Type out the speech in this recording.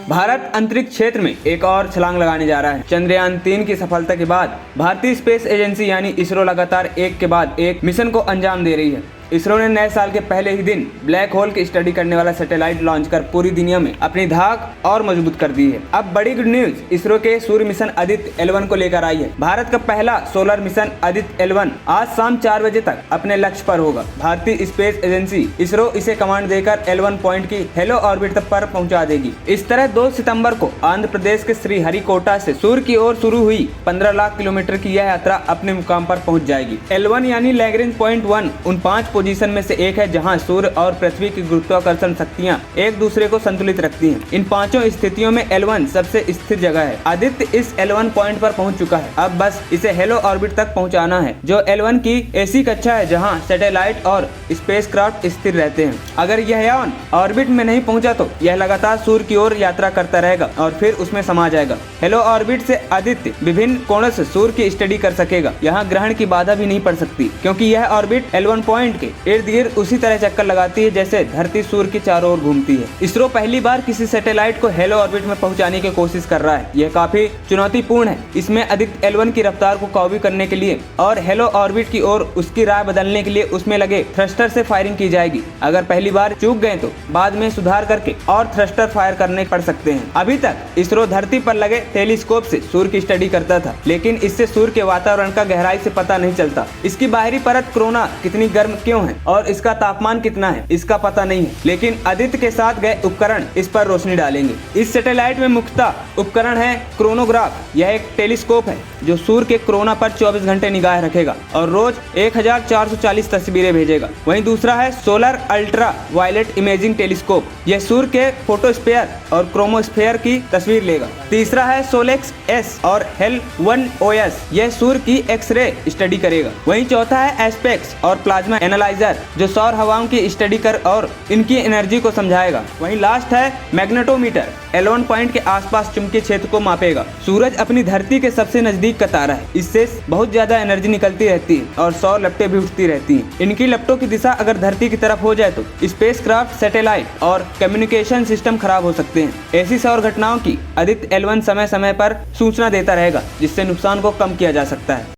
भारत अंतरिक्ष क्षेत्र में एक और छलांग लगाने जा रहा है। चंद्रयान 3 की सफलता के बाद भारतीय स्पेस एजेंसी यानी इसरो लगातार एक के बाद एक मिशन को अंजाम दे रही है। इसरो ने नए साल के पहले ही दिन ब्लैक होल की स्टडी करने वाला सैटेलाइट लॉन्च कर पूरी दुनिया में अपनी धाक और मजबूत कर दी है। अब बड़ी गुड न्यूज इसरो के सूर्य मिशन आदित्य L1 को लेकर आई है। भारत का पहला सोलर मिशन आदित्य L1 आज शाम 4 बजे तक अपने लक्ष्य पर होगा। भारतीय स्पेस एजेंसी इसरो इसे कमांड देकर L1 पॉइंट की हेलो ऑर्बिट पर पहुंचा देगी। इस तरह 2 सितंबर को आंध्र प्रदेश के श्रीहरिकोटा से सूर्य की ओर शुरू हुई 15 लाख किलोमीटर की यह यात्रा अपने मुकाम पर पहुंच जाएगी। L1 यानी लैग्रेंज पॉइंट 1 उन 5 पोजीशन में से एक है जहां सूर्य और पृथ्वी की गुरुत्वाकर्षण शक्तियां एक दूसरे को संतुलित रखती हैं। इन 5 स्थितियों में L1 सबसे स्थिर जगह है। आदित्य इस L1 पॉइंट पर पहुंच चुका है। अब बस इसे हेलो ऑर्बिट तक पहुंचाना है, जो L1 की ऐसी कक्षा है जहां सैटेलाइट और स्पेसक्राफ्ट स्थिर रहते हैं। अगर यह यान ऑर्बिट में नहीं पहुंचा तो यह लगातार सूर्य की ओर यात्रा करता रहेगा और फिर उसमें समा जाएगा। हेलो ऑर्बिट से आदित्य विभिन्न कोणों से सूर्य की स्टडी कर सकेगा। यहाँ ग्रहण की बाधा भी नहीं पड़ सकती, क्योंकि यह ऑर्बिट L1 पॉइंट के इर्द गिर्द उसी तरह चक्कर लगाती है जैसे धरती सूर्य के चारों ओर घूमती है। इसरो पहली बार किसी सैटेलाइट को हेलो ऑर्बिट में पहुंचाने की कोशिश कर रहा है। यह काफी चुनौतीपूर्ण है। इसमें आदित्य L1 की रफ्तार को काबू करने के लिए और हेलो ऑर्बिट की ओर उसकी राह बदलने के लिए उसमें लगे थ्रस्टर से फायरिंग की जाएगी। अगर पहली बार चूक गए तो बाद में सुधार करके और थ्रस्टर फायर करने पड़ सकते हैं। अभी तक इसरो धरती पर लगे टेलीस्कोप से सूर्य की स्टडी करता था, लेकिन इससे सूर्य के वातावरण का गहराई से पता नहीं चलता। इसकी बाहरी परत कोरोना कितनी गर्म क्यों है और इसका तापमान कितना है, इसका पता नहीं है। लेकिन आदित्य के साथ गए उपकरण इस पर रोशनी डालेंगे। इस सैटेलाइट में मुख्यतः उपकरण है क्रोनोग्राफ। यह एक टेलीस्कोप है जो सूर्य के कोरोना पर 24 घंटे निगाह रखेगा और रोज 1440 तस्वीरें भेजेगा। वहीं दूसरा है solar ultra violet imaging telescope. यह सूर्य के फोटोस्फीयर और क्रोमोस्फीयर की तस्वीर लेगा। तीसरा है सोलेक्स S और हेल 1 OS। यह सूर्य की एक्सरे स्टडी करेगा। वहीं चौथा है एस्पेक्स और प्लाज्मा एनालाइजर, जो सौर हवाओं की स्टडी कर और इनकी एनर्जी को समझाएगा। वहीं लास्ट है मैग्नेटोमीटर। L1 पॉइंट के आसपास चुंबकीय क्षेत्र को मापेगा। सूरज अपनी धरती के सबसे नजदीक का तारा है। इससे बहुत ज्यादा एनर्जी निकलती रहती है और सौर लपटें भी उठती रहती हैं। इनकी लपटों की दिशा अगर धरती की तरफ हो जाए तो स्पेसक्राफ्ट, सैटेलाइट और कम्युनिकेशन सिस्टम खराब हो सकते हैं। ऐसी सौर घटनाओं की आदित्य L1 समय समय पर सूचना देता रहेगा, जिससे नुकसान को कम किया जा सकता है।